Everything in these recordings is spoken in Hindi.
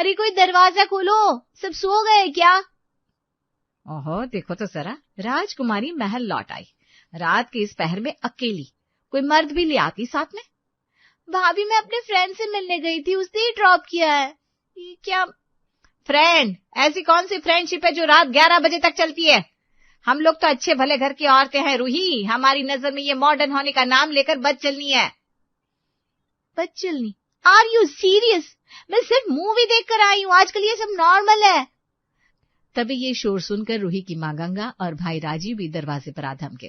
अरे कोई दरवाजा खोलो, सब सो गए क्या? ओहो, देखो तो जरा, राजकुमारी महल लौट आई, रात के इस पहर में अकेली। कोई मर्द भी ले आती साथ में। भाभी मैं अपने फ्रेंड से मिलने गई थी, उसने ही ड्रॉप किया है। ये क्या? फ्रेंड? ऐसी कौन सी फ्रेंडशिप है जो रात 11 बजे तक चलती है? हम लोग तो अच्छे भले घर की औरतें हैं रूही, हमारी नजर में ये मॉडर्न होने का नाम लेकर बदचलनी है। बदचलनी? Are you serious? मैं सिर्फ मूवी देख कर आई हूँ, आजकल ये सब नॉर्मल है। तभी ये शोर सुनकर रूही की माँ गंगा और भाई राजीव भी दरवाजे पर आ धमके।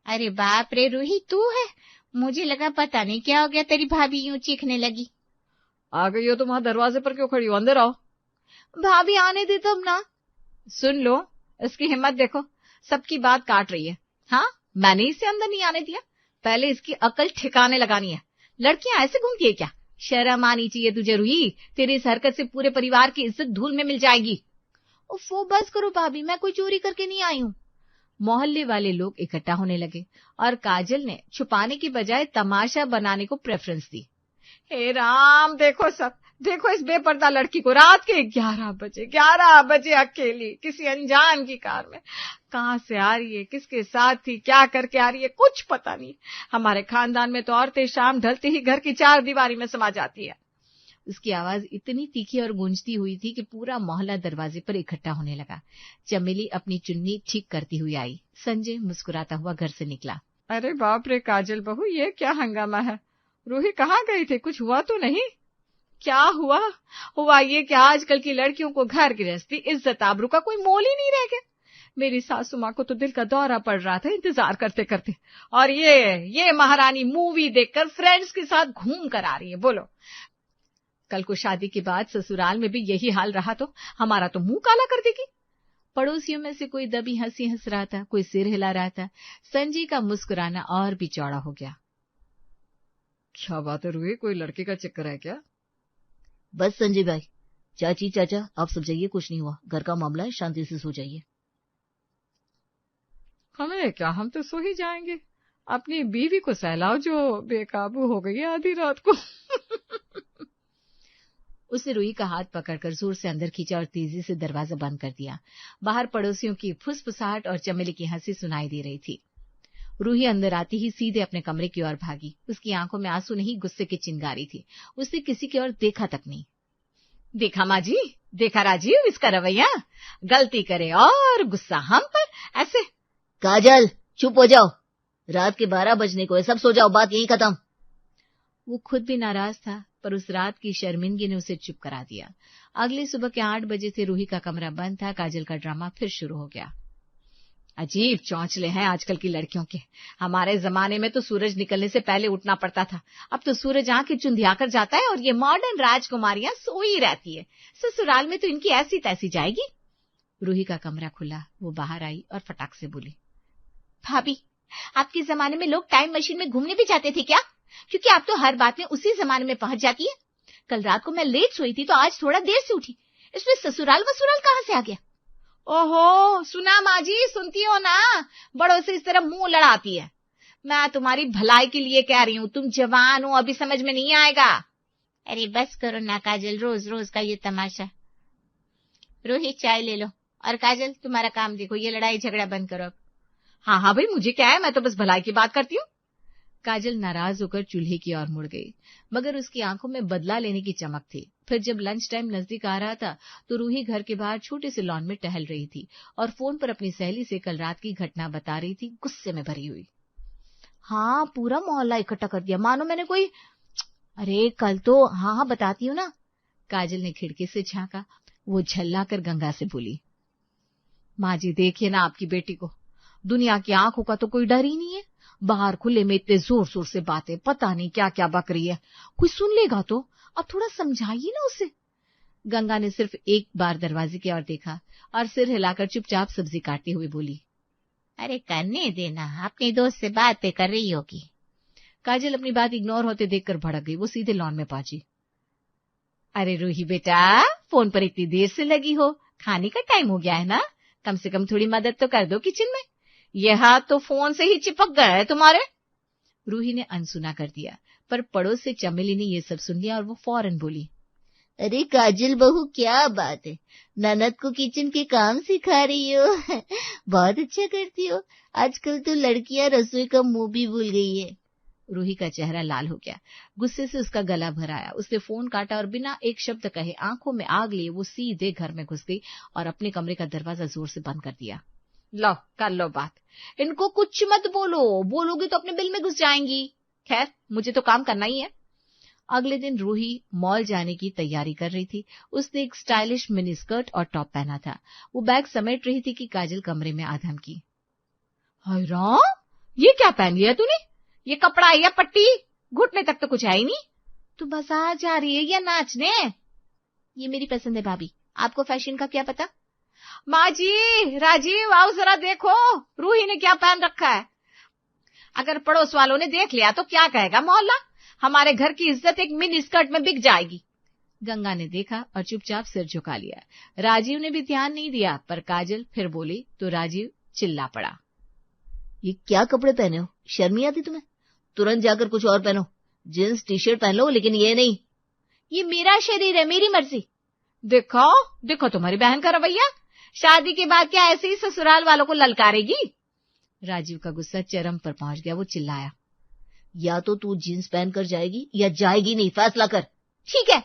अरे बाप रे रूही, तू है? मुझे लगा पता नहीं क्या हो गया, तेरी भाभी यूं चीखने लगी। आ गई हो तुम, वहां दरवाजे पर क्यों खड़ी हो? अंदर आओ। भाभी आने दे तब ना। सुन लो, इसकी हिम्मत देखो, सबकी बात काट रही है। हाँ, मैंने इसे अंदर नहीं आने दिया, पहले इसकी अकल ठिकाने लगानी है। लड़कियां ऐसे घूमती है क्या? शर्म आनी चाहिए तुझे रूही, तेरी इस हरकत से पूरे परिवार की इज्जत धूल में मिल जाएगी। वो बस करो भाभी, मैं कोई चोरी करके नहीं आई हूँ। मोहल्ले वाले लोग इकट्ठा होने लगे और काजल ने छुपाने की बजाय तमाशा बनाने को प्रेफरेंस दी। हे राम, देखो सब, देखो इस बेपर्दा लड़की को रात के 11 बजे अकेली किसी अनजान की कार में। कहां से आ रही है, किसके साथ थी, क्या करके आ रही है, कुछ पता नहीं। हमारे खानदान में तो औरतें शाम ढलते ही घर की 4 दीवारी में समा जाती है। उसकी आवाज इतनी तीखी और गूंजती हुई थी कि पूरा मोहल्ला दरवाजे पर इकट्ठा होने लगा। चमेली अपनी चुन्नी ठीक करती हुई आई। संजय मुस्कुराता हुआ घर से निकला। अरे बाप रे काजल बहू, ये क्या हंगामा है? रूही कहाँ गई थी? कुछ हुआ तो नहीं? क्या हुआ? हुआ ये कि आजकल की लड़कियों को घर गृहस्थी, इज्जत आबरू का कोई मोल ही नहीं रह गया। मेरी सासू माँ को तो दिल का दौरा पड़ रहा था इंतजार करते करते, और ये महारानी मूवी देखकर फ्रेंड्स के साथ घूम कर आ रही है। बोलो, कल को शादी के बाद ससुराल में भी यही हाल रहा तो हमारा तो मुंह काला कर देगी। पड़ोसियों में से कोई दबी हंसी हंस रहा था, कोई सिर हिला रहा था। संजय का मुस्कुराना और भी चौड़ा हो गया। क्या बात है रूही, कोई लड़के का चक्कर है क्या? बस संजय भाई, चाची चाचा आप सब जाइए, कुछ नहीं हुआ, घर का मामला है, शांति से सो जाइए। हमें क्या, हम तो सो ही जाएंगे। अपनी बीवी को सहलाओ जो बेकाबू हो गई है आधी रात को। उसने रूही का हाथ पकड़कर जोर से अंदर खींचा और तेजी से दरवाजा बंद कर दिया। बाहर पड़ोसियों की फुसफुसाहट और चमेली की हंसी सुनाई दे रही थी। रूही अंदर आती ही सीधे अपने कमरे की ओर भागी। उसकी आंखों में आंसू नहीं, गुस्से की चिंगारी थी। उसने किसी की ओर देखा तक नहीं। देखा माँ जी, देखा राजीव, इसका रवैया, गलती करे और गुस्सा हम पर ऐसे। काजल चुप हो जाओ, रात के 12 बजने को है, सब सो जाओ, बात यही खत्म। वो खुद भी नाराज था, पर उस रात की शर्मिंदगी ने उसे चुप करा दिया। अगली सुबह के 8 बजे से रूही का कमरा बंद था। काजल का ड्रामा फिर शुरू हो गया। अजीब चौंचले हैं आजकल की लड़कियों के। हमारे जमाने में तो सूरज निकलने से पहले उठना पड़ता था, अब तो सूरज आंखें चुंधियाकर जाता है और ये मॉडर्न राजकुमारियां सोई रहती है। ससुराल में तो इनकी ऐसी तैसी जाएगी। रूही का कमरा खुला, वो बाहर आई और फटाक से बोली, भाभी आपके जमाने में लोग टाइम मशीन में घूमने भी जाते थे क्या? क्योंकि आप तो हर बात में उसी जमाने में पहुंच जाती है। कल रात को मैं लेट सोई थी तो आज थोड़ा देर से उठी, इसमें ससुराल वसुराल कहां से आ गया? ओहो, सुना माँ जी, सुनती हो ना, बड़ों से इस तरह मुंह लड़ाती है। मैं तुम्हारी भलाई के लिए कह रही हूँ, तुम जवान हो, अभी समझ में नहीं आएगा। अरे बस करो ना काजल, रोज रोज का ये तमाशा। रोहित चाय ले लो, और काजल तुम्हारा काम देखो, ये लड़ाई झगड़ा बंद करो अब। हाँ हाँ भाई, मुझे क्या है, मैं तो बस भलाई की बात करती हूँ। काजल नाराज होकर चूल्हे की ओर मुड़ गई, मगर उसकी आंखों में बदला लेने की चमक थी। फिर जब लंच टाइम नजदीक आ रहा था तो रूही घर के बाहर छोटे से लॉन में टहल रही थी और फोन पर अपनी सहेली से कल रात की घटना बता रही थी, गुस्से में भरी हुई। हाँ, पूरा मोहल्ला इकट्ठा कर दिया, मानो मैंने कोई। अरे कल तो, हाँ बताती हूँ ना। काजल ने खिड़की से झांका। वो झल्ला कर गंगा से बोली, माँ जी देखिए ना आपकी बेटी को, दुनिया की आंखों का तो कोई डर ही नहीं है। बाहर खुले में इतने जोर जोर से बातें, पता नहीं क्या क्या बक रही है, कोई सुन लेगा तो। अब थोड़ा समझाइए ना उसे। गंगा ने सिर्फ एक बार दरवाजे की ओर देखा और सिर हिलाकर चुपचाप सब्जी काटते हुए बोली, अरे करने देना, अपनी दोस्त से बातें कर रही होगी। काजल अपनी बात इग्नोर होते देखकर भड़क गई। वो सीधे लॉन में पहुंची। अरे रूही बेटा, फोन पर इतनी देर से लगी हो, खाने का टाइम हो गया है ना, कम से कम थोड़ी मदद तो कर दो किचन में। यह हाथ तो फोन से ही चिपक गए है तुम्हारे। रूही ने अनसुना कर दिया, पर पड़ोस से चमेली ने यह सब सुन लिया और वो फौरन बोली, अरे काजल बहू, क्या बात है, ननद को किचन के काम सिखा रही हो। बहुत अच्छा करती हो। आजकल तो लड़कियां रसोई का मुंह भी भूल गई है। रूही का चेहरा लाल हो गया, गुस्से से उसका गला भर आया। उसने फोन काटा और बिना एक शब्द कहे आंखों में आग लिए वो सीधे घर में घुस गई और अपने कमरे का दरवाजा जोर से बंद कर दिया। लो कर लो बात, इनको कुछ मत बोलो, बोलोगी तो अपने बिल में घुस जाएंगी। खैर मुझे तो काम करना ही है। अगले दिन रूही मॉल जाने की तैयारी कर रही थी। उसने एक स्टाइलिश मिनी स्कर्ट और टॉप पहना था। वो बैग समेट रही थी कि काजल कमरे में आ धमकी। हाय राम, ये क्या पहन लिया तूने? ये कपड़ा या पट्टी, घुटने तक तो कुछ है ही नहीं। तू बाजार जा रही है या नाचने? ये मेरी पसंद है भाभी, आपको फैशन का क्या पता? माँ जी, राजीव आओ जरा देखो, रूही ने क्या पहन रखा है। अगर पड़ोस वालों ने देख लिया तो क्या कहेगा मोहल्ला? हमारे घर की इज्जत एक मिनी स्कर्ट में बिक जाएगी। गंगा ने देखा और चुपचाप सिर झुका लिया। राजीव ने भी ध्यान नहीं दिया, पर काजल फिर बोली तो राजीव चिल्ला पड़ा। ये क्या कपड़े पहने हो, शर्म नहीं आती तुम्हें? तुरंत जाकर कुछ और पहनो, जींस टी शर्ट पहन लो, लेकिन ये नहीं। ये मेरा शरीर है, मेरी मर्जी। देखो देखो तुम्हारी बहन का रवैया, शादी के बाद क्या ऐसे ही ससुराल वालों को ललकारेगी? राजीव का गुस्सा चरम पर पहुंच गया। वो चिल्लाया, या तो तू जींस पहनकर जाएगी या जाएगी नहीं, फैसला कर। ठीक है।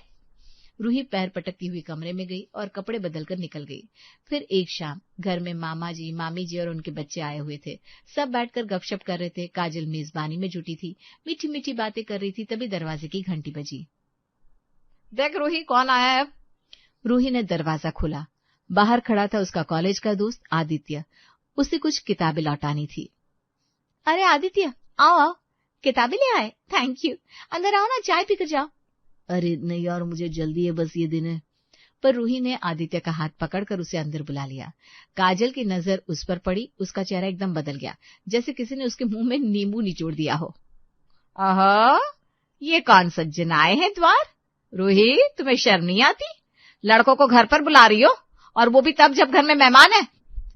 रूही पैर पटकती हुई कमरे में गई और कपड़े बदलकर निकल गई। फिर एक शाम घर में मामा जी, मामी जी और उनके बच्चे आए हुए थे। सब बैठकर गपशप कर रहे थे। काजल मेजबानी में जुटी थी, मीठी मीठी बातें कर रही थी। तभी दरवाजे की घंटी बजी। देख रूही, कौन आया है? रूही ने दरवाजा खोला। बाहर खड़ा था उसका कॉलेज का दोस्त आदित्य। उसे कुछ किताबें लौटानी थी। अरे आदित्य, आओ आओ, किताबें ले आए? Thank you. अंदर आओ ना, चाय पीकर जाओ। अरे नहीं यार, मुझे जल्दी है, बस ये दिन है। पर रूही ने आदित्य का हाथ पकड़कर उसे अंदर बुला लिया। काजल की नजर उस पर पड़ी। उसका चेहरा एकदम बदल गया, जैसे किसी ने उसके मुंह में नींबू निचोड़ दिया हो। आहा, ये कौन सज्जन आए हैं द्वार? रूही, तुम्हें शर्म नहीं आती? लड़कों को घर पर बुला रही हो, और वो भी तब जब घर में मेहमान है।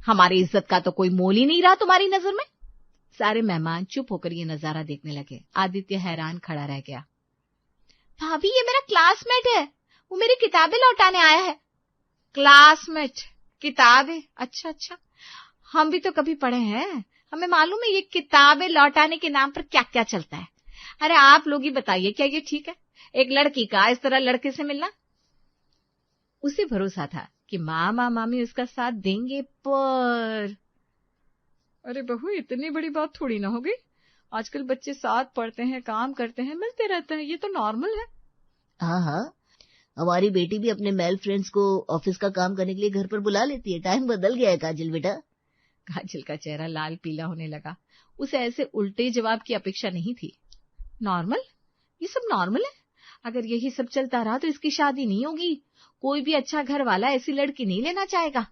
हमारी इज्जत का तो कोई मोल ही नहीं रहा तुम्हारी नजर में। सारे मेहमान चुप होकर ये नजारा देखने लगे। आदित्य हैरान खड़ा रह गया। भाभी, ये मेरा क्लासमेट है, वो मेरी किताबें लौटाने आया है। क्लासमेट? किताबें? अच्छा अच्छा, हम भी तो कभी पढ़े हैं, हमें मालूम है ये किताबें लौटाने के नाम पर क्या क्या चलता है। अरे आप लोग ही बताइए, क्या ये ठीक है एक लड़की का इस तरह लड़के से मिलना? उसे भरोसा था कि मामा मामी उसका साथ देंगे, पर अरे बहू, इतनी बड़ी बात थोड़ी ना हो गई। आजकल बच्चे साथ पढ़ते हैं, काम करते हैं, मिलते रहते हैं, ये तो नॉर्मल है। हाँ हाँ, हमारी बेटी भी अपने मेल फ्रेंड्स को ऑफिस का काम करने के लिए घर पर बुला लेती है। टाइम बदल गया है काजल बेटा। काजल का चेहरा लाल पीला होने लगा। उसे ऐसे उल्टे जवाब की अपेक्षा नहीं थी। नॉर्मल? ये सब नॉर्मल है? अगर यही सब चलता रहा तो इसकी शादी नहीं होगी। कोई भी अच्छा घर वाला ऐसी लड़की नहीं लेना चाहेगा।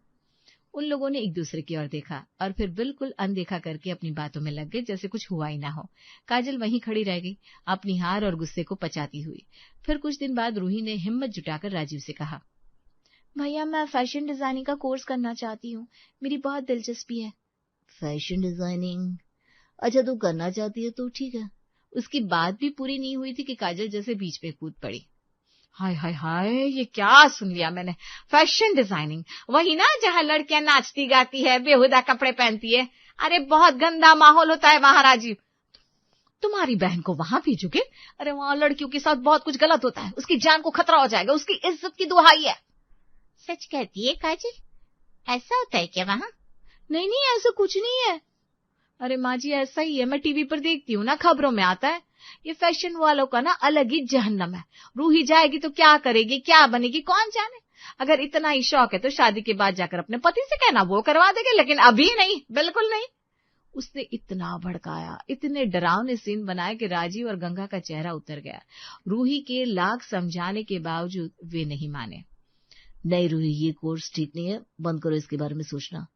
उन लोगों ने एक दूसरे की ओर देखा और फिर बिल्कुल अनदेखा करके अपनी बातों में लग गए, जैसे कुछ हुआ ही ना हो। काजल वहीं खड़ी रह गई, अपनी हार और गुस्से को पचाती हुई। फिर कुछ दिन बाद रूही ने हिम्मत जुटाकर राजीव से कहा, भैया मैं फैशन डिजाइनिंग का कोर्स करना चाहती हूँ, मेरी बहुत दिलचस्पी है। Fashion designing? अच्छा, तू करना चाहती है तो ठीक है। उसकी बात भी पूरी नहीं हुई थी कि काजल जैसे बीच में कूद पड़ी। हाय हाय हाय, ये क्या सुन लिया मैंने? फैशन डिजाइनिंग वही ना जहां लड़कियां नाचती गाती है, बेहुदा कपड़े पहनती है। अरे बहुत गंदा माहौल होता है वहां राजीव। तुम्हारी बहन को वहां भेजोगे? अरे वहां लड़कियों के साथ बहुत कुछ गलत होता है, उसकी जान को खतरा हो जाएगा, उसकी इज्जत की दुहाई है। सच कहती है काजल? ऐसा होता है क्या वहां? नहीं नहीं, ऐसा कुछ नहीं है। अरे माँ जी, ऐसा ही है, मैं टीवी पर देखती हूँ ना, खबरों में आता है। ये फैशन वालों का ना अलग ही जहन्नम है। रूही जाएगी तो क्या करेगी, क्या बनेगी, कौन जाने। अगर इतना ही शौक है तो शादी के बाद जाकर अपने पति से कहना, वो करवा देंगे, लेकिन अभी नहीं, बिल्कुल नहीं। उसने इतना भड़काया, इतने डरावने सीन बनाए कि राजीव और गंगा का चेहरा उतर गया। रूही के लाख समझाने के बावजूद वे नहीं माने। नहीं रूही, ये कोर्स ठीक नहीं है, बंद करो इसके बारे में सोचना।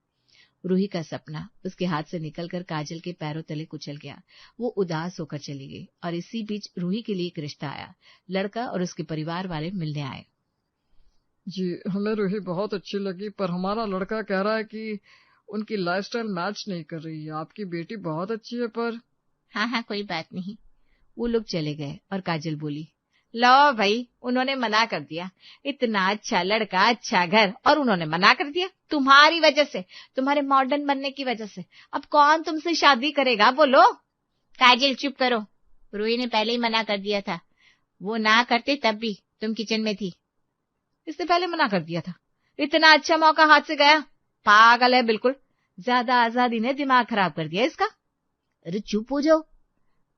रूही का सपना उसके हाथ से निकलकर काजल के पैरों तले कुचल गया। वो उदास होकर चली गई और इसी बीच रूही के लिए एक रिश्ता आया। लड़का और उसके परिवार वाले मिलने आए। जी, हमें रूही बहुत अच्छी लगी, पर हमारा लड़का कह रहा है कि उनकी लाइफस्टाइल मैच नहीं कर रही है। आपकी बेटी बहुत अच्छी है पर। हाँ हाँ, कोई बात नहीं। वो लोग चले गए और काजल बोली, लो भाई, उन्होंने मना कर दिया। इतना अच्छा लड़का, अच्छा घर, और उन्होंने मना कर दिया तुम्हारी वजह से, तुम्हारे मॉडर्न बनने की वजह से। अब कौन तुमसे शादी करेगा बोलो? काजल चुप करो, रूही ने पहले ही मना कर दिया था। वो ना करते तब भी तुम किचन में थी। इसने पहले मना कर दिया था। इतना अच्छा मौका हाथ से गया। पागल है बिल्कुल, ज्यादा आजादी ने दिमाग खराब कर दिया इसका। अरे चुप हो जाओ।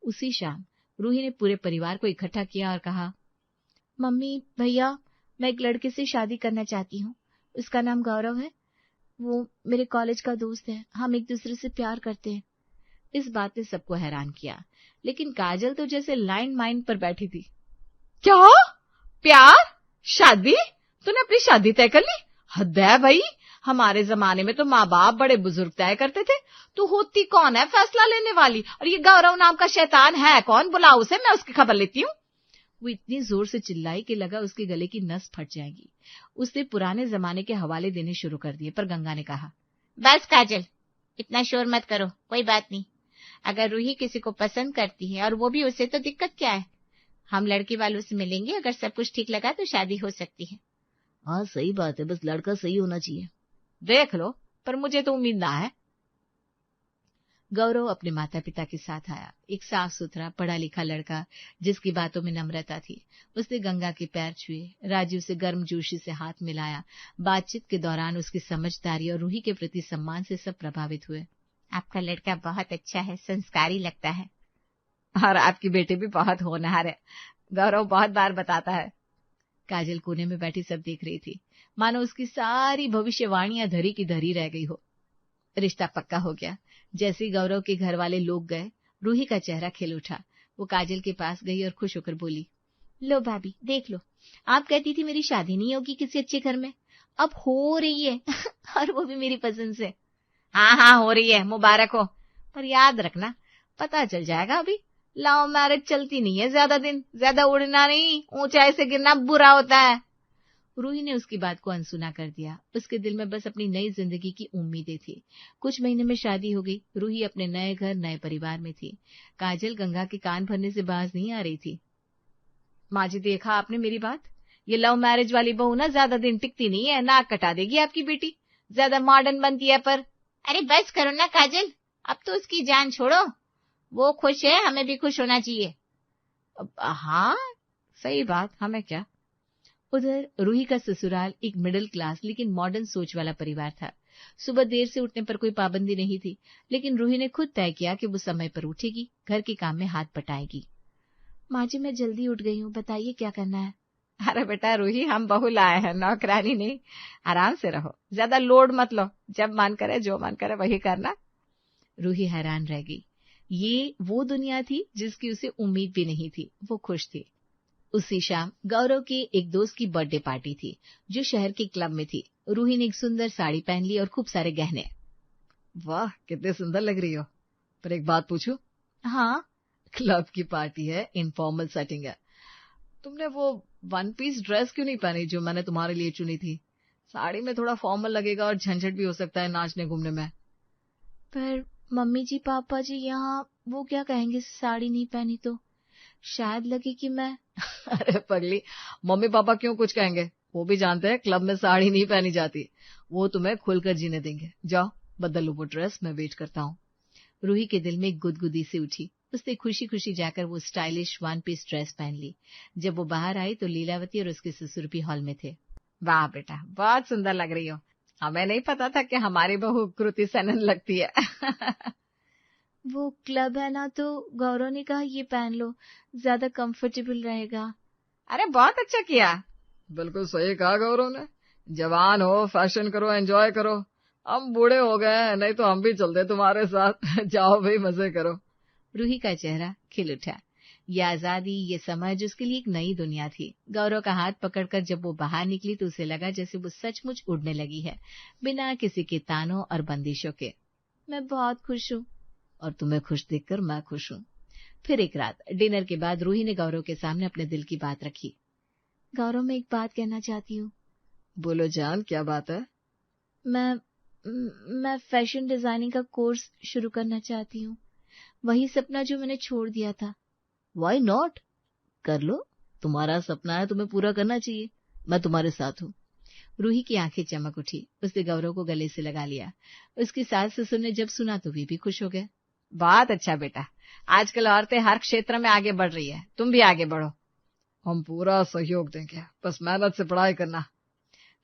उसी शाम रूही ने पूरे परिवार को इकट्ठा किया और कहा, मम्मी भैया, मैं एक लड़के से शादी करना चाहती हूँ। उसका नाम गौरव है। वो मेरे कॉलेज का दोस्त है। हम एक दूसरे से प्यार करते हैं। इस बात ने सबको हैरान किया, लेकिन काजल तो जैसे लाइन माइंड पर बैठी थी। क्या? प्यार? शादी? तूने अपनी शादी तय कर ली? हद है भाई, हमारे जमाने में तो माँ बाप बड़े बुजुर्ग तय करते थे। तू होती कौन है फैसला लेने वाली? और ये गौरव नाम का शैतान है कौन? बुलाओ उसे, मैं उसकी खबर लेती हूँ। वो इतनी जोर से चिल्लाई कि लगा उसके गले की नस फट जाएगी। उसने पुराने जमाने के हवाले देने शुरू कर दिए, पर गंगा ने कहा, बस काजल, इतना शोर मत करो, कोई बात नहीं। अगर रूही किसी को पसंद करती है और वो भी उसे, तो दिक्कत क्या है? हम लड़की वालों से मिलेंगे, अगर सब कुछ ठीक लगा तो शादी हो सकती है। हाँ सही बात है, बस लड़का सही होना चाहिए। देख लो, पर मुझे तो उम्मीद ना है। गौरव अपने माता पिता के साथ आया। एक साफ सुथरा पढ़ा लिखा लड़का जिसकी बातों में नम्रता थी। उसने गंगा के पैर छुए, राजीव से गर्मजोशी से हाथ मिलाया। बातचीत के दौरान उसकी समझदारी और रूही के प्रति सम्मान से सब प्रभावित हुए। आपका लड़का बहुत अच्छा है, संस्कारी लगता है। और आपकी बेटी भी बहुत होनहार है, गौरव बहुत बार बताता है। काजल कोने में बैठी सब देख रही थी, मानो उसकी सारी भविष्यवाणियां धरी की धरी रह गई हो। रिश्ता पक्का हो गया। जैसे ही गौरव के घर वाले लोग गए, रूही का चेहरा खिल उठा। वो काजल के पास गई और खुश होकर बोली, लो भाभी देख लो, आप कहती थी मेरी शादी नहीं होगी किसी अच्छे घर में, अब हो रही है और वो भी मेरी पसंद से। हाँ हाँ हो रही है, मुबारक हो। पर याद रखना, पता चल जाएगा। अभी लव मैरिज चलती नहीं है ज्यादा दिन, ज्यादा उड़ना नहीं, ऊंचाई से गिरना बुरा होता है। रूही ने उसकी बात को अनसुना कर दिया। उसके दिल में बस अपनी नई जिंदगी की उम्मीदें थी। कुछ महीने में शादी हो गई। रूही अपने नए घर, नए परिवार में थी। काजल गंगा के कान भरने से बाज नहीं आ रही थी। माँ जी, देखा आपने मेरी बात? ये लव मैरिज वाली बहू ना ज्यादा दिन टिकती नहीं है, नाक कटा देगी आपकी बेटी, ज्यादा मॉडर्न बनती है। पर अरे बस करो ना काजल, अब तो उसकी जान छोड़ो। वो खुश है, हमें भी खुश होना चाहिए। हाँ सही बात, हमें क्या। उधर रूही का ससुराल एक मिडिल क्लास लेकिन मॉडर्न सोच वाला परिवार था। सुबह देर से उठने पर कोई पाबंदी नहीं थी, लेकिन रूही ने खुद तय किया कि वो समय पर उठेगी, घर के काम में हाथ बटाएगी। माँ जी, मैं जल्दी उठ गई हूँ, बताइए क्या करना है? अरे बेटा रूही, हम बहू लाए हैं, नौकरानी नहीं। आराम से रहो, ज्यादा लोड मत लो, जब मन करे जो मन करे वही करना। रूही हैरान रह गई। ये वो दुनिया थी जिसकी उसे उम्मीद भी नहीं थी। वो खुश थी। उसी शाम गौरव के एक दोस्त की बर्थडे पार्टी थी, जो शहर के क्लब में थी। रूही ने एक सुंदर साड़ी पहन ली और खूब सारे गहने। वाह, कितने सुंदर लग रही हो। पर एक बात पूछूं? हाँ। क्लब की पार्टी है, इनफॉर्मल सेटिंग है। तुमने वो वन पीस ड्रेस क्यों नहीं पहनी जो मैंने तुम्हारे लिए चुनी थी? साड़ी में थोड़ा फॉर्मल लगेगा और झंझट भी हो सकता है नाचने घूमने में। पर मम्मी जी पापा जी यहाँ वो क्या कहेंगे साड़ी नहीं पहनी तो? शायद लगे कि मैं अरे पगली, मम्मी पापा क्यों कुछ कहेंगे? वो भी जानते हैं क्लब में साड़ी नहीं पहनी जाती। वो तुम्हें खुलकर जीने देंगे। जाओ बदल लो वो ड्रेस, मैं वेट करता हूँ। रूही के दिल में एक गुदगुदी सी उठी। उसने खुशी खुशी जाकर वो स्टाइलिश वन पीस ड्रेस पहन ली। जब वो बाहर आई तो लीलावती और उसके ससुर भी हॉल में थे। वाह बेटा, बहुत सुंदर लग रही हो। हमें नहीं पता था कि हमारी बहू कृति सेनन लगती है। वो क्लब है ना, तो गौरव ने कहा ये पहन लो, ज्यादा कंफर्टेबल रहेगा। अरे बहुत अच्छा किया। बिल्कुल सही कहा गौरव ने। जवान हो, फैशन करो, एंजॉय करो। हम बूढ़े हो गए हैं, नहीं तो हम भी चलते तुम्हारे साथ। जाओ भाई, मजे करो। रूही का चेहरा खिल उठा। ये आजादी, ये समझ उसके लिए एक नई दुनिया थी। गौरव का हाथ पकड़कर जब वो बाहर निकली तो उसे लगा जैसे वो सचमुच उड़ने लगी है, बिना किसी के तानों और बंदिशों के। मैं बहुत खुश हूँ। और तुम्हें खुश देखकर मैं खुश हूँ। फिर एक रात डिनर के बाद रूही ने गौरव के सामने अपने दिल की बात रखी। गौरव, मैं एक बात कहना चाहती हूँ। बोलो जान, क्या बात है? मैं फैशन डिजाइनिंग का कोर्स शुरू करना चाहती हूँ। वही सपना जो मैंने छोड़ दिया था। वाई नॉट, कर लो। तुम्हारा सपना है, तुम्हें पूरा करना चाहिए, मैं तुम्हारे साथ हूँ। रूही की आंखें चमक उठी। उसने गौरव को गले से लगा लिया। उसकी सास ससुर ने जब सुना तो वे भी खुश हो गए। बहुत अच्छा बेटा, आजकल औरतें हर क्षेत्र में आगे बढ़ रही है, तुम भी आगे बढ़ो। हम पूरा सहयोग देंगे, बस मेहनत से पढ़ाई करना।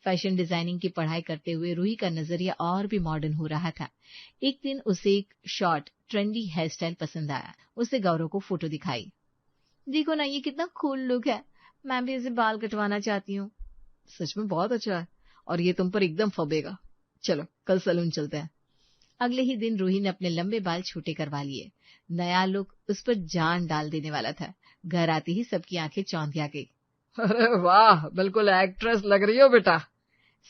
फैशन डिजाइनिंग की पढ़ाई करते हुए रूही का नजरिया और भी मॉडर्न हो रहा था। एक दिन उसे एक शॉर्ट ट्रेंडी हेयर स्टाइल पसंद आया। उसने गौरव को फोटो दिखाई। देखो ना, ये कितना कूल लुक है, मैं भी ऐसे बाल कटवाना चाहती हूँ। सच में बहुत अच्छा है, और ये तुम पर एकदम फबेगा। चलो कल सैलून चलते हैं। अगले ही दिन रूही ने अपने लंबे बाल छोटे करवा लिए। नया लुक उस पर जान डाल देने वाला था। घर आते ही सबकी आंखें चौंधिया गई। अरे वाह, बिल्कुल एक्ट्रेस लग रही हो बेटा।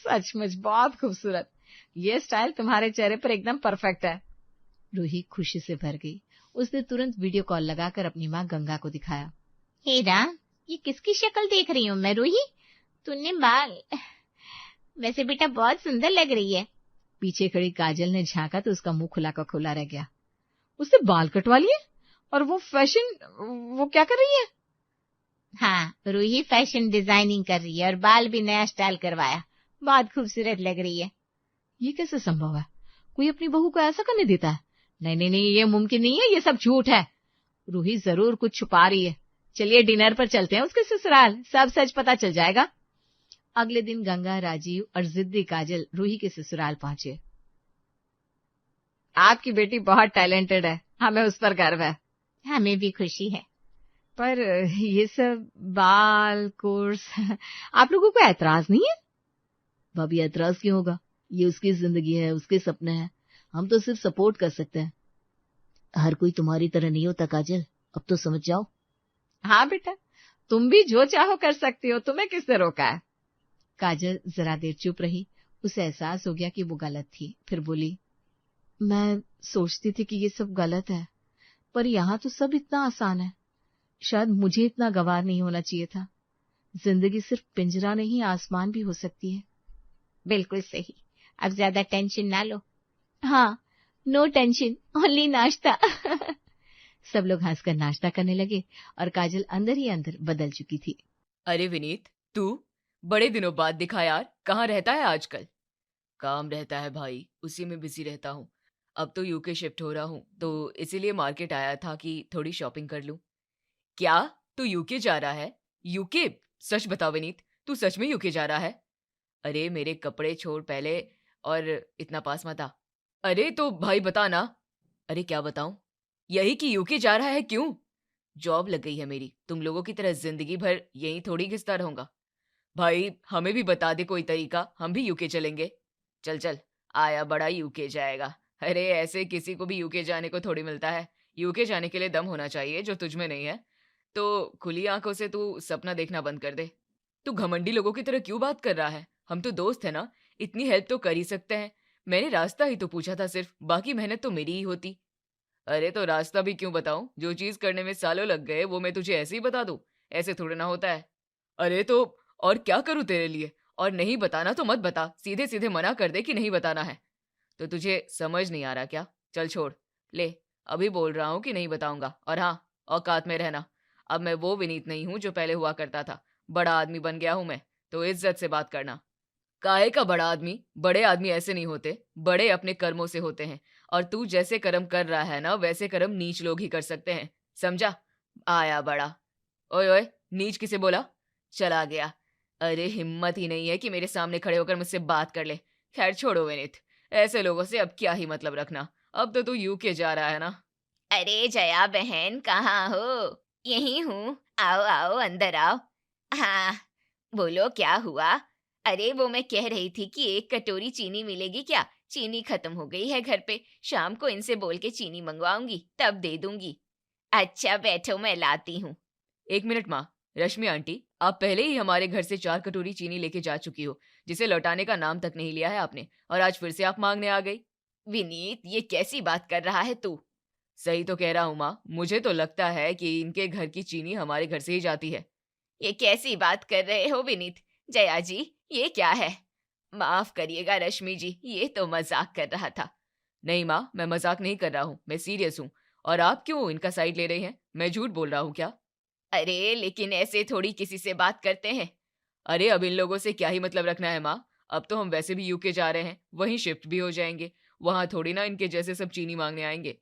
सचमुच बहुत खूबसूरत, ये स्टाइल तुम्हारे चेहरे पर एकदम परफेक्ट है। रूही खुशी से भर गई। उसने तुरंत वीडियो कॉल लगाकर अपनी माँ गंगा को दिखाया। हे राम, ये किसकी शक्ल देख रही हूँ मैं रूही? तूने बाल, वैसे बेटा बहुत सुंदर लग रही है। पीछे खड़ी काजल ने झांका तो उसका मुंह खुला का खुला रह गया। उसने बाल कटवा लिए, और वो क्या कर रही है? हाँ, रूही फैशन डिजाइनिंग कर रही है और बाल भी नया स्टाइल करवाया, बहुत खूबसूरत लग रही है। ये कैसे संभव है? कोई अपनी बहू को ऐसा करने देता है? नहीं नहीं नहीं, ये मुमकिन नहीं है, ये सब झूठ है। रूही जरूर कुछ छुपा रही है। चलिए डिनर पर चलते हैं उसके ससुराल, सब सच पता चल जाएगा। अगले दिन गंगा, राजीव और जिद्दी काजल रूही के ससुराल पहुंचे। आपकी बेटी बहुत टैलेंटेड है, हमें उस पर गर्व है। हमें भी खुशी है। पर ये सब बाल कोर्स आप लोगों को ऐतराज नहीं है? भाभी ऐतराज क्यों होगा? ये उसकी जिंदगी है, उसके सपने हैं, हम तो सिर्फ सपोर्ट कर सकते हैं। हर कोई तुम्हारी तरह नहीं होता काजल, अब तो समझ जाओ। हाँ बेटा, तुम भी जो चाहो कर सकती हो, तुम्हें किसने रोका है? काजल जरा देर चुप रही। उसे एहसास हो गया कि वो गलत थी। फिर बोली, मैं सोचती थी कि ये सब गलत है, पर यहाँ तो सब इतना आसान है। शायद मुझे इतना गवार नहीं होना चाहिए था। जिंदगी सिर्फ पिंजरा नहीं, आसमान भी हो सकती है। बिल्कुल सही, अब ज्यादा टेंशन ना लो। हाँ, नो टेंशन, ओनली नाश्ता। सब लोग हंसकर नाश्ता करने लगे और काजल अंदर ही अंदर बदल चुकी थी। अरे विनीत, तू बड़े दिनों बाद दिखा यार, कहाँ रहता है आजकल? काम रहता है भाई, उसी में बिजी रहता हूँ। अब तो यूके शिफ्ट हो रहा हूँ, तो इसीलिए मार्केट आया था कि थोड़ी शॉपिंग कर लूँ। क्या तू यूके जा रहा है? यूके? सच बता विनीत, तू सच में यूके जा रहा है? अरे मेरे कपड़े छोड़ पहले, और इतना पास मत आ। अरे तो भाई बता ना। अरे क्या बताऊं? यही कि यूके जा रहा है क्यों? जॉब लग गई है मेरी, तुम लोगों की तरह जिंदगी भर यहीं थोड़ी घिसता रहूंगा। भाई हमें भी बता दे कोई तरीका, हम भी यूके चलेंगे। चल चल, आया बड़ा यूके जाएगा। अरे ऐसे किसी को भी यूके जाने को थोड़ी मिलता है। यूके जाने के लिए दम होना चाहिए जो तुझ में नहीं है। तो खुली आंखों से तू सपना देखना बंद कर दे। तू घमंडी लोगों की तरह क्यों बात कर रहा है? हम तो दोस्त है ना, इतनी हेल्प तो कर ही सकते हैं। मैंने रास्ता ही तो पूछा था सिर्फ, बाकी मेहनत तो मेरी ही होती। अरे तो रास्ता भी क्यों बताऊं? जो चीज करने में सालों लग गए वो मैं तुझे ऐसे ही बता दूं? ऐसे थोड़ा ना होता है। अरे तो और क्या करूं तेरे लिए? और नहीं बताना तो मत बता, सीधे सीधे मना कर दे कि नहीं बताना है। तो तुझे समझ नहीं आ रहा क्या? चल छोड़, ले अभी बोल रहा हूं कि नहीं बताऊंगा। और हाँ, औकात में रहना। अब मैं वो विनीत नहीं हूं जो पहले हुआ करता था। बड़ा आदमी बन गया हूं मैं, तो इज्जत से बात करना। काहे का बड़ा आदमी? बड़े आदमी ऐसे नहीं होते, बड़े अपने कर्मों से होते हैं। और तू जैसे कर्म कर रहा है ना, वैसे कर्म नीच लोग ही कर सकते हैं, समझा? आया बड़ा। ओए ओए, नीच किसे बोला? चला गया। अरे हिम्मत ही नहीं है कि मेरे सामने खड़े होकर मुझसे बात कर ले। खैर छोड़ो विनीत, ऐसे लोगों से अब क्या ही मतलब रखना। अब तो तू यूके जा रहा है ना। अरे जया बहन, कहाँ हो? यहीं हूँ, आओ आओ अंदर आओ। हाँ बोलो, क्या हुआ? अरे वो मैं कह रही थी कि 1 कटोरी चीनी मिलेगी क्या? चीनी खत्म हो गई है घर पे, शाम को इनसे बोल के चीनी मंगवाऊंगी, तब दे दूंगी। अच्छा बैठो, मैं लाती हूँ। 1 मिनट माँ। रश्मि आंटी, आप पहले ही हमारे घर से 4 कटोरी चीनी लेके जा चुकी हो, जिसे लौटाने का नाम तक नहीं लिया है आपने, और आज फिर से आप मांगने आ गई। विनीत, ये कैसी बात कर रहा है तू? सही तो कह रहा हूँ माँ, मुझे तो लगता है कि इनके घर की चीनी हमारे घर से ही जाती है। ये कैसी बात कर रहे हो विनीत? जया जी, ये क्या है? माफ करिएगा रश्मि जी, ये तो मजाक कर रहा था। नहीं माँ, मैं मजाक नहीं कर रहा हूँ, मैं सीरियस हूँ। और आप क्यों इनका साइड ले रही हैं? मैं झूठ बोल रहा हूँ क्या? अरे लेकिन ऐसे थोड़ी किसी से बात करते हैं। अरे अब इन लोगों से क्या ही मतलब रखना है माँ, अब तो हम वैसे भी यूके जा रहे हैं, वहीं शिफ्ट भी हो जाएंगे, वहां थोड़ी ना इनके जैसे सब चीनी मांगने आएंगे।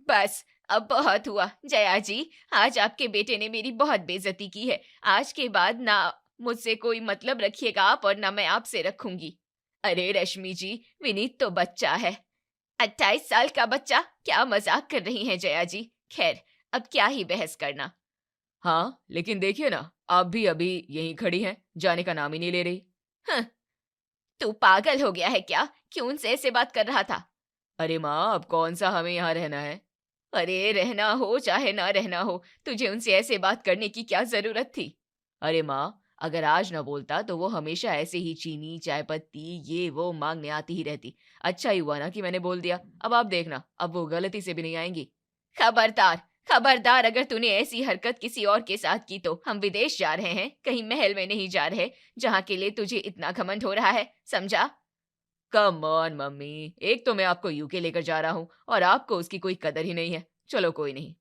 बस अब बहुत हुआ जया जी, आज आपके बेटे ने मेरी बहुत बेइज्जती की है। आज के बाद ना मुझसे कोई मतलब रखिएगा आप और ना मैं आपसे रखूंगी। अरे रश्मि जी, विनीत तो बच्चा है, 28 साल का बच्चा, क्या मजाक कर रही हैं जया जी। खैर अब क्या ही बहस करना। हाँ लेकिन देखिए ना, आप भी अभी यहीं खड़ी हैं, जाने का नाम ही नहीं ले रही। हं, तू पागल हो गया है क्या? क्यों उनसे ऐसे बात कर रहा था? अरे माँ, अब कौन सा हमें यहाँ रहना है। अरे रहना हो चाहे ना रहना हो, तुझे उनसे ऐसे बात करने की क्या जरूरत थी? अरे माँ, अगर आज ना बोलता तो वो हमेशा ऐसे ही चीनी चाय पत्ती ये वो मांगने आती ही रहती। अच्छा ही हुआ ना कि मैंने बोल दिया, अब आप देखना, अब वो गलती से भी नहीं आएंगी। खबरदार खबरदार, अगर तूने ऐसी हरकत किसी और के साथ की तो हम विदेश जा रहे हैं, कहीं महल में नहीं जा रहे, जहाँ के लिए तुझे इतना घमंड हो रहा है, समझा? कम ऑन मम्मी, एक तो मैं आपको यूके लेकर जा रहा हूँ और आपको उसकी कोई कदर ही नहीं है। चलो कोई नहीं।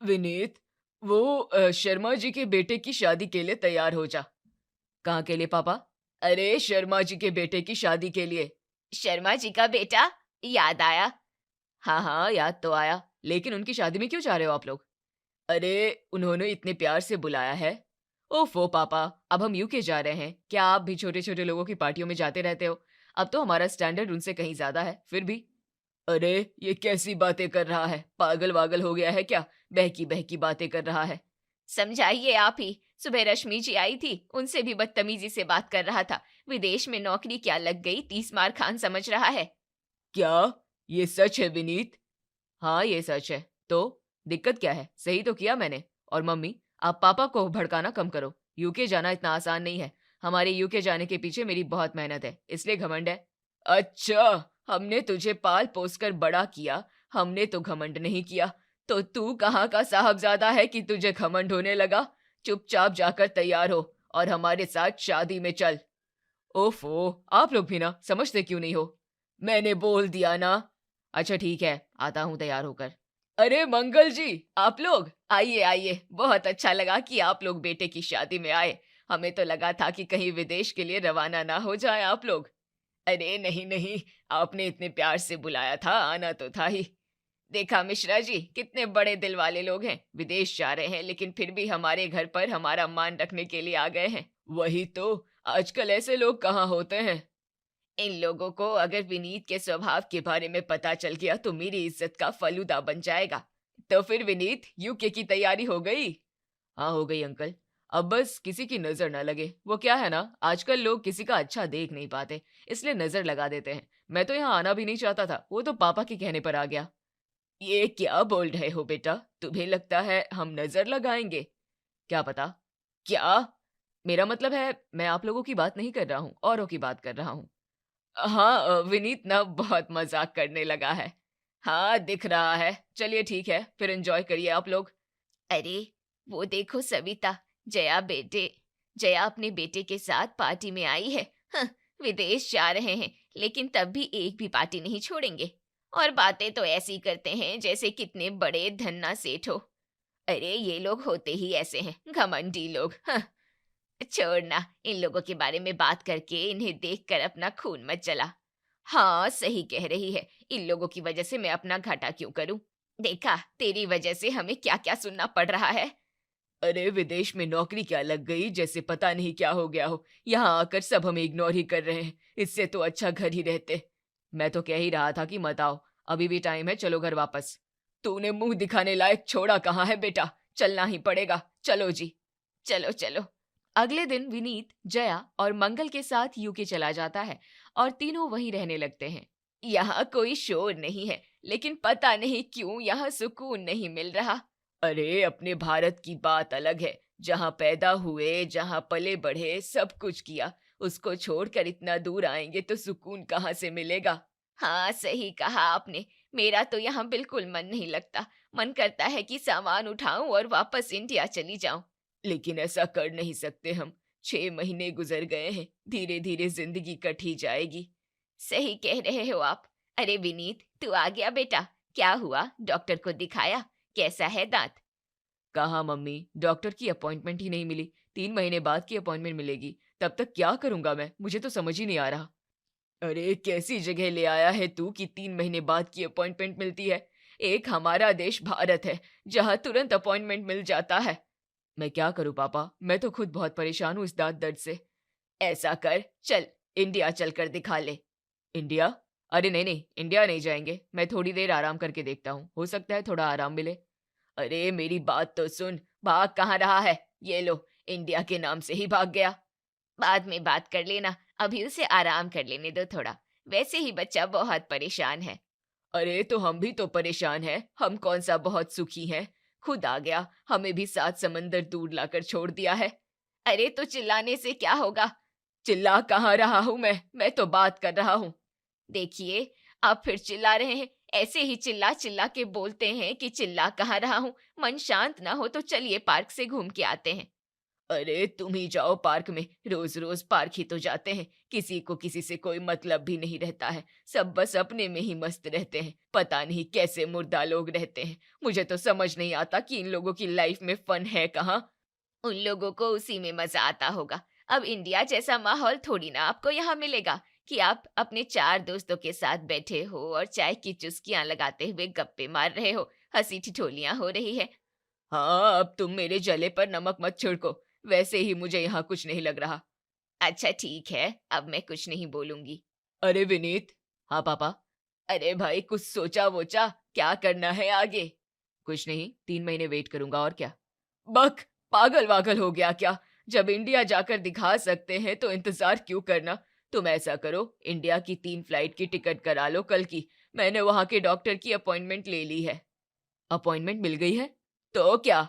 विनीत, वो शर्मा जी के बेटे की शादी के लिए तैयार हो जा। कहाँ के लिए पापा? अरे शर्मा जी के बेटे की शादी के लिए। शर्मा जी का बेटा? याद आया। हाँ हाँ याद तो आया, लेकिन उनकी शादी में क्यों जा रहे हो आप लोग? अरे उन्होंने इतने प्यार से बुलाया है। ओफो पापा, अब हम यूके जा रहे हैं, क्या आप भी छोटे छोटे लोगों की पार्टियों में जाते रहते हो? अब तो हमारा स्टैंडर्ड उनसे कहीं ज्यादा है, फिर भी। अरे ये कैसी बातें कर रहा है, पागल वागल हो गया है क्या? बहकी बहकी बातें कर रहा है। समझाइए आप ही। सुबह रश्मि जी आई थी, उनसे भी बदतमीजी से बात कर रहा था। विदेश में नौकरी क्या लग गई, 30 मार खान समझ रहा है। क्या ये सच है विनीत? हाँ ये सच है। तो दिक्कत क्या है? सही तो किया मैंने। और मम्मी, आप पापा को भड़काना कम करो, यूके जाना इतना आसान नहीं है। हमारे यूके जाने के पीछे मेरी बहुत मेहनत है, इसलिए घमंड है। अच्छा, हमने तुझे पाल पोस कर बड़ा किया, हमने तो घमंड नहीं किया। तो तू कहाँ का साहबजादा है कि तुझे घमंड होने लगा? चुपचाप जाकर तैयार हो और हमारे साथ शादी में चल। ओफो, आप लोग भी ना समझते क्यों नहीं हो? मैंने बोल दिया ना। अच्छा ठीक है, आता हूँ तैयार होकर। अरे मंगल जी, आप लोग आइए आइए, बहुत अच्छा लगा कि आप लोग बेटे की शादी में आए। हमें तो लगा था कि कहीं विदेश के लिए रवाना ना हो जाए आप लोग। अरे नहीं नहीं, आपने इतने प्यार से बुलाया था, आना तो था ही। देखा मिश्रा जी, कितने बड़े दिल वाले लोग हैं, विदेश जा रहे हैं लेकिन फिर भी हमारे घर पर हमारा मान रखने के लिए आ गए हैं। वही तो, आजकल ऐसे लोग कहाँ होते हैं। इन लोगों को अगर विनीत के स्वभाव के बारे में पता चल गया तो मेरी इज्जत का फलूदा बन जाएगा। तो फिर विनीत, यूके की तैयारी हो गई? हाँ हो गई अंकल। अब बस किसी की नजर ना लगे। वो क्या है ना, आजकल लोग किसी का अच्छा देख नहीं पाते, इसलिए नजर लगा देते हैं। मैं तो यहाँ आना भी नहीं चाहता था, वो तो पापा के कहने पर आ गया। ये क्या बोल रहे हो बेटा? तुम्हें लगता है हम नजर लगाएंगे? क्या पता। क्या? मेरा मतलब है, मैं आप लोगों की बात नहीं कर रहा हूँ, औरों की बात कर रहा हूँ। हाँ विनीत ना बहुत मजाक करने लगा है। हाँ दिख रहा है। चलिए ठीक है, फिर एंजॉय करिए आप लोग। अरे वो देखो सविता, जया अपने बेटे के साथ पार्टी में आई है। हाँ, विदेश जा रहे हैं लेकिन तब भी एक भी पार्टी नहीं छोड़ेंगे। और बातें तो ऐसी करते हैं जैसे कितने बड़े धन्ना सेठ हो। अरे ये लोग होते ही ऐसे हैं, घमंडी लोग। हाँ, छोड़ना, इन लोगों के बारे में बात करके इन्हें देखकर अपना खून मत जला। हाँ सही कह रही है, इन लोगों की वजह से मैं अपना घाटा क्यों करूं? देखा, तेरी वजह से हमें क्या क्या सुनना पड़ रहा है। अरे विदेश में नौकरी क्या लग गई, जैसे पता नहीं क्या हो गया हो। यहाँ आकर सब हमें इग्नोर ही कर रहे हैं, इससे तो अच्छा घर ही रहते। मैं तो कह ही रहा था कि मत आओ, अभी भी टाइम है, चलो घर वापस। तूने मुंह दिखाने लायक छोड़ा कहाँ है बेटा, चलना ही पड़ेगा। चलो जी, चलो चलो। अगले दिन विनीत, जया और मंगल के साथ यूके चला जाता है और तीनों वहीं रहने लगते हैं। यहाँ कोई शोर नहीं है, लेकिन पता नहीं क्यों यहाँ सुकून नहीं मिल रहा। अरे अपने भारत की बात अलग है, जहाँ पैदा हुए, जहाँ पले बढ़े, सब कुछ किया, उसको छोड़कर इतना दूर आएंगे तो सुकून कहाँ से मिलेगा। हाँ सही कहा आपने, मेरा तो यहाँ बिल्कुल मन नहीं लगता। मन करता है कि सामान उठाऊं और वापस इंडिया चली जाऊं। लेकिन ऐसा कर नहीं सकते हम, 6 महीने गुजर गए हैं, धीरे धीरे जिंदगी कट ही जाएगी। सही कह रहे हो आप। अरे विनीत, तू आ गया बेटा? क्या हुआ, डॉक्टर को दिखाया? कैसा है दांत? कहाँ मम्मी, डॉक्टर की अपॉइंटमेंट ही नहीं मिली। 3 महीने बाद की अपॉइंटमेंट मिलेगी। तब तक क्या करूंगा मैं, मुझे तो समझ ही नहीं आ रहा। अरे कैसी जगह ले आया है तू कि 3 महीने बाद की अपॉइंटमेंट मिलती है। एक हमारा देश भारत है जहाँ तुरंत अपॉइंटमेंट मिल जाता है। मैं क्या करूं पापा, मैं तो खुद बहुत परेशान हूँ इस दांत दर्द से। ऐसा कर, चल इंडिया चल कर दिखा ले। इंडिया? अरे नहीं नहीं, इंडिया नहीं जाएंगे। मैं थोड़ी देर आराम करके देखता हूँ, हो सकता है थोड़ा आराम मिले। अरे मेरी बात तो सुन, भाग कहाँ रहा है? ये लो, इंडिया के नाम से ही भाग गया। बाद में बात कर लेना, अभी उसे आराम कर लेने दो थोड़ा। वैसे ही बच्चा बहुत परेशान है। अरे तो हम भी तो परेशान हैं, हम कौन सा बहुत सुखी हैं। खुद आ गया, हमें भी 7 समंदर दूर लाकर छोड़ दिया है। अरे तो चिल्लाने से क्या होगा? चिल्ला कहाँ रहा हूँ मैं तो बात कर रहा हूँ। देखिए, आप फिर चिल्ला रहे हैं। ऐसे ही चिल्ला चिल्ला के बोलते हैं कि चिल्ला कहाँ रहा हूँ। मन शांत ना हो तो चलिए पार्क से घूम के आते हैं। अरे तुम ही जाओ पार्क में, रोज रोज पार्क ही तो जाते हैं। किसी को किसी से कोई मतलब भी नहीं रहता है, सब बस अपने में ही मस्त रहते हैं। पता नहीं कैसे मुर्दा लोग रहते हैं। मुझे तो समझ नहीं आता कि इन लोगों की लाइफ में फन है कहाँ। उन लोगों को उसी में मजा आता होगा। अब इंडिया जैसा माहौल थोड़ी ना आपको यहाँ मिलेगा कि आप अपने 4 दोस्तों के साथ बैठे हो और चाय की चुस्कियां लगाते हुए गप्पे मार रहे हो, हंसी ठिठोलियां हो रही है। हाँ, अब तुम मेरे जले पर नमक मत छिड़को। वैसे ही मुझे यहाँ कुछ नहीं लग रहा। अच्छा ठीक है, अब मैं कुछ नहीं बोलूंगी। अरे विनीत। हाँ पापा। अरे भाई कुछ सोचा वोचा, क्या करना है आगे? कुछ नहीं, 3 महीने वेट करूंगा और क्या। बक, पागल वागल हो गया क्या? जब इंडिया जाकर दिखा सकते हैं तो इंतजार क्यों करना? तुम ऐसा करो, इंडिया की 3 फ्लाइट की टिकट करा लो कल की। मैंने वहां के डॉक्टर की अपॉइंटमेंट ले ली है। अपॉइंटमेंट मिल गई है? तो क्या?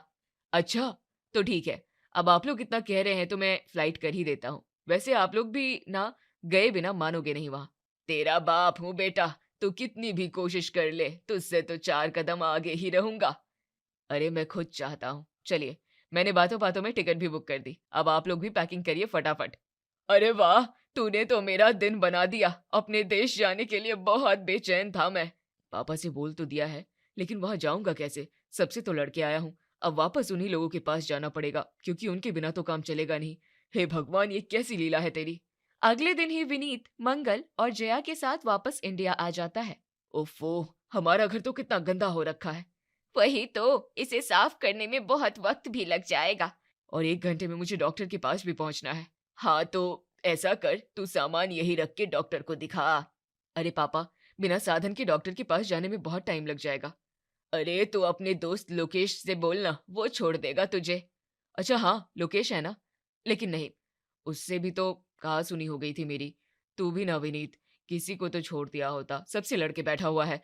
अच्छा, तो ठीक है। अब आप लोग इतना कह रहे हैं तो मैं फ्लाइट कर ही देता हूँ। वैसे आप लोग भी ना, गए बिना मानोगे नहीं वहां। तेरा बाप हूँ बेटा, तू कितनी भी कोशिश कर ले, तुझसे तो 4 कदम आगे ही रहूंगा। अरे मैं खुद चाहता हूँ। चलिए, मैंने बातों बातों में टिकट भी बुक कर दी। अब आप लोग भी पैकिंग करिए फटाफट। अरे वाह, तूने तो मेरा दिन बना दिया। अपने देश जाने के लिए बहुत बेचैन था मैं। पापा से बोल तो दिया है, लेकिन वहां जाऊंगा कैसे? सबसे तो लड़के आया हूँ। अब वापस उन्हीं लोगों के पास जाना पड़ेगा, क्योंकि उनके बिना तो काम चलेगा नहीं। हे भगवान, ये कैसी लीला है तेरी। अगले दिन ही विनीत मंगल और जया के साथ वापस इंडिया आ जाता है। ओफो, हमारा घर तो कितना गंदा हो रखा है। वही तो, इसे साफ करने में बहुत वक्त भी लग जाएगा। और 1 घंटे में मुझे डॉक्टर के पास भी पहुंचना है। हाँ तो ऐसा कर, तू सामान यही रख के डॉक्टर को दिखा। अरे पापा, बिना साधन के डॉक्टर के पास जाने में बहुत टाइम लग जाएगा। अरे तो अपने दोस्त लोकेश से बोलना, वो छोड़ देगा तुझे। अच्छा हाँ, लोकेश है ना? लेकिन नहीं, उससे भी तो कहा सुनी हो गई थी मेरी। तू भी ना विनीत, किसी को तो छोड़ दिया होता, सबसे लड़के बैठा हुआ है।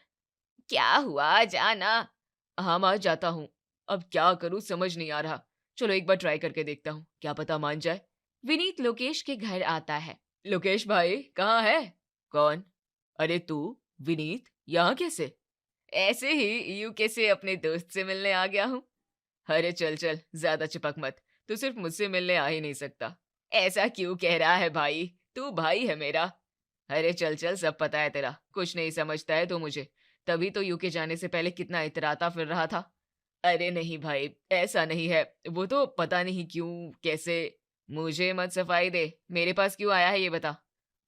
क्या हुआ, जाना। हाँ मैं जाता हूँ। अब क्या करूँ समझ नहीं आ रहा। चलो एक बार ट्राई करके देखता हूँ, क्या पता मान जाए। विनीत लोकेश के घर आता है। लोकेश भाई कहाँ है? कौन? अरे तू विनीत, यहाँ कैसे? ऐसे ही यूके से अपने दोस्त से मिलने आ गया हूँ। अरे चल चल, ज्यादा चिपक मत। तू सिर्फ मुझसे मिलने आ ही नहीं सकता। ऐसा क्यों कह रहा है भाई, तू भाई है मेरा। अरे चल चल, सब पता है तेरा, कुछ नहीं समझता है तो मुझे। तभी तो यूके जाने से पहले कितना इतराता फिर रहा था। अरे नहीं भाई, ऐसा नहीं है। वो तो पता नहीं क्यों कैसे। मुझे मत सफाई दे, मेरे पास क्यों आया है ये बता।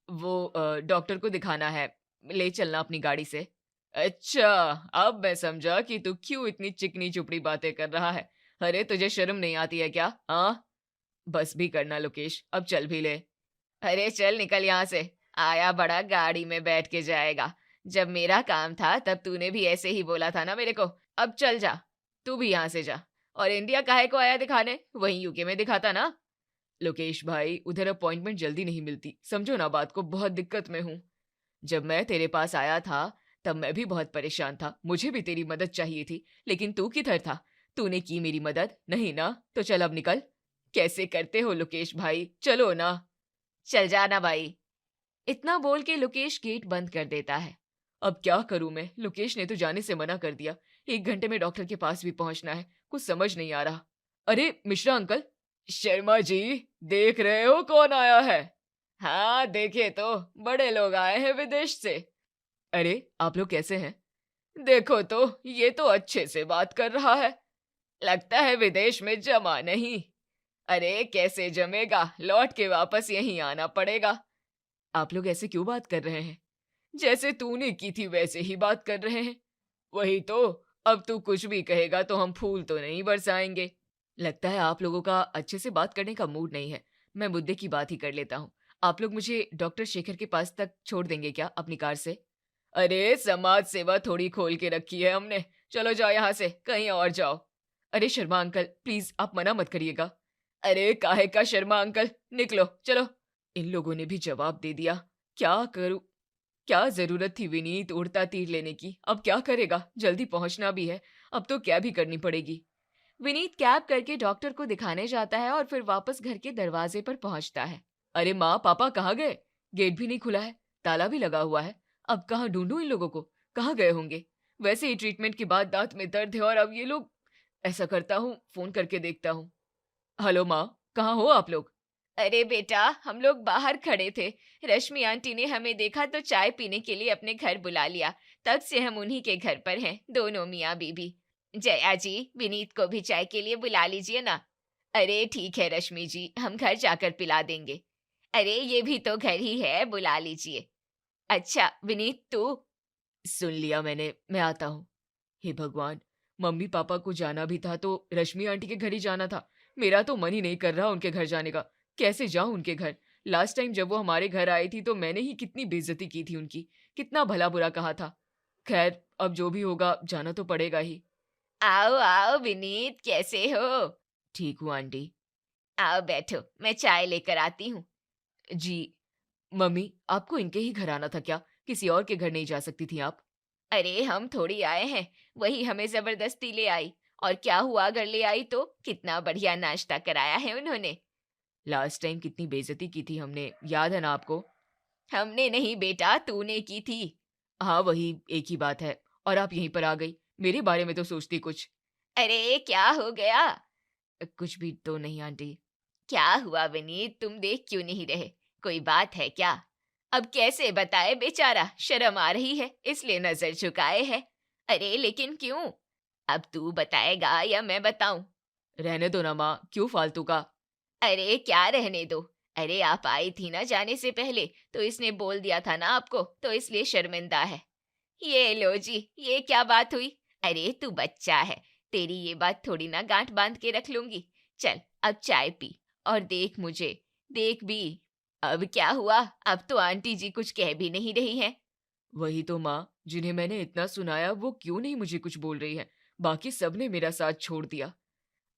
वो डॉक्टर को दिखाना है, ले चलना अपनी गाड़ी से। अच्छा, अब मैं समझा कि तू क्यों इतनी चिकनी चुपड़ी बातें कर रहा है। अरे तुझे शर्म नहीं आती है क्या? हाँ, बस भी करना लोकेश, अब चल भी ले। अरे चल निकल यहाँ से। आया बड़ा गाड़ी में बैठ के जाएगा। जब मेरा काम था तब तूने भी ऐसे ही बोला था ना मेरे को। अब चल जा, तू भी यहाँ से जा। और इंडिया काहे को आया दिखाने, वहीं यूके में दिखाता ना। लोकेश भाई, उधर अपॉइंटमेंट जल्दी नहीं मिलती, समझो ना बात को, बहुत दिक्कत में हूँ। जब मैं तेरे पास आया था तब मैं भी बहुत परेशान था, मुझे भी तेरी मदद चाहिए थी, लेकिन तू किधर था? तूने की मेरी मदद नहीं ना? तो चल अब निकल। कैसे करते हो लोकेश भाई, चलो ना। चल जाना भाई। इतना बोल के लोकेश गेट बंद कर देता है। अब क्या करूं मैं, लोकेश ने तो जाने से मना कर दिया। 1 घंटे में डॉक्टर के पास भी पहुंचना है, कुछ समझ नहीं आ रहा। अरे मिश्रा अंकल। शर्मा जी, देख रहे हो कौन आया है? हाँ देखे तो, बड़े लोग आए हैं विदेश से। अरे आप लोग कैसे हैं? देखो तो, ये तो अच्छे से बात कर रहा है। लगता है विदेश में जमा नहीं। अरे कैसे जमेगा, लौट के वापस यहीं आना पड़ेगा। आप लोग ऐसे क्यों बात कर रहे हैं? जैसे तूने की थी वैसे ही बात कर रहे हैं। वही तो, अब तू कुछ भी कहेगा तो हम फूल तो नहीं बरसाएंगे। लगता है आप लोगों का अच्छे से बात करने का मूड नहीं है। मैं मुद्दे की बात ही कर लेता हूँ। आप लोग मुझे डॉक्टर शेखर के पास तक छोड़ देंगे क्या अपनी कार से? अरे समाज सेवा थोड़ी खोल के रखी है हमने। चलो जाओ यहाँ से, कहीं और जाओ। अरे शर्मा अंकल, प्लीज आप मना मत करिएगा। अरे काहे का शर्मा अंकल, निकलो चलो। इन लोगों ने भी जवाब दे दिया। क्या करूं? क्या जरूरत थी विनीत उड़ता तीर लेने की? अब क्या करेगा, जल्दी पहुंचना भी है। अब तो कैब ही करनी पड़ेगी। विनीत कैब करके डॉक्टर को दिखाने जाता है और फिर वापस घर के दरवाजे पर पहुंचता है। अरे माँ पापा कहाँ गए? गेट भी नहीं खुला है, ताला भी लगा हुआ है। अब कहाँ ढूंढूं इन लोगों को? कहाँ गए होंगे? वैसे ही ट्रीटमेंट के बाद दांत में दर्द है और अब ये लोग। ऐसा करता हूँ, फोन करके देखता हूँ। हेलो माँ, कहाँ हो आप लोग? अरे बेटा, हम लोग बाहर खड़े थे। रश्मि आंटी ने हमें देखा तो चाय पीने के लिए अपने घर बुला लिया। तब से हम उन्हीं के घर पर हैं, दोनों मियाँ बीबी। जया जी, विनीत को भी चाय के लिए बुला लीजिए ना। अरे ठीक है रश्मि जी, हम घर जाकर पिला देंगे। अरे ये भी तो घर ही है, बुला लीजिए। अच्छा विनीत तू? सुन लिया मैंने, मैं आता हूँ। हे भगवान, मम्मी पापा को जाना भी था तो रश्मि आंटी के घर ही जाना था। मेरा तो मन ही नहीं कर रहा उनके घर जाने का। कैसे जाऊं उनके घर? लास्ट टाइम जब वो हमारे घर आई थी तो मैंने ही कितनी बेइज्जती की थी उनकी, कितना भला बुरा कहा था। खैर अब जो भी होगा, जाना तो पड़ेगा ही। आओ आओ विनीत, कैसे हो? ठीक हूँ आंटी। आओ बैठो, मैं चाय लेकर आती हूँ। जी। मम्मी, आपको इनके ही घर आना था क्या? किसी और के घर नहीं जा सकती थी आप? अरे हम थोड़ी आए हैं, वही हमें जबरदस्ती ले आई। और क्या हुआ अगर ले आई तो? कितना बढ़िया नाश्ता कराया है उन्होंने। लास्ट टाइम कितनी बेइज्जती की थी हमने, याद है ना आपको? हमने नहीं बेटा, तूने की थी। हाँ वही, एक ही बात है। और आप यहीं पर आ गई, मेरे बारे में तो सोचती कुछ। अरे क्या हो गया? कुछ भी तो नहीं आंटी। क्या हुआ विनीत, तुम देख क्यों नहीं रहे? कोई बात है क्या? अब कैसे बताए बेचारा, शर्म आ रही है इसलिए नजर झुकाए है। अरे लेकिन क्यों? अब तू बताएगा या मैं बताऊं? रहने दो ना माँ, क्यों फालतू का? अरे क्या रहने दो? अरे आप आई थी ना जाने से पहले, तो इसने बोल दिया था ना आपको, तो इसलिए शर्मिंदा है। ये लो जी, ये क्या बात हुई? अरे तू बच्चा है, तेरी ये बात थोड़ी ना गांठ बांध के रख लूंगी। चल अब चाय पी और देख मुझे, देख भी। अब क्या हुआ? अब तो आंटी जी कुछ कह भी नहीं रही हैं। वही तो माँ, जिन्हें मैंने इतना सुनाया वो क्यों नहीं मुझे कुछ बोल रही है। बाकी सबने मेरा साथ छोड़ दिया।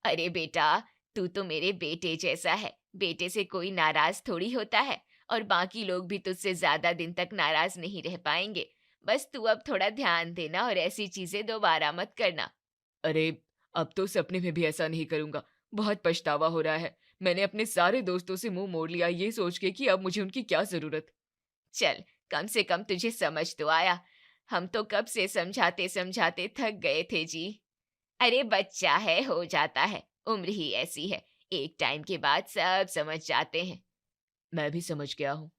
अरे बेटा, तू तो मेरे बेटे जैसा है, बेटे से कोई नाराज थोड़ी होता है। और बाकी लोग भी तुझसे ज्यादा दिन तक नाराज नहीं रह पाएंगे। बस तू अब थोड़ा ध्यान देना और ऐसी चीजें दोबारा मत करना। अरे अब तो सपने में भी ऐसा नहीं करूंगा। बहुत पछतावा हो रहा है। मैंने अपने सारे दोस्तों से मुंह मोड़ लिया ये सोच के कि अब मुझे उनकी क्या जरूरत। चल, कम से कम तुझे समझ तो आया। हम तो कब से समझाते समझाते थक गए थे जी। अरे बच्चा है, हो जाता है, उम्र ही ऐसी है। एक टाइम के बाद सब समझ जाते हैं। मैं भी समझ गया हूँ।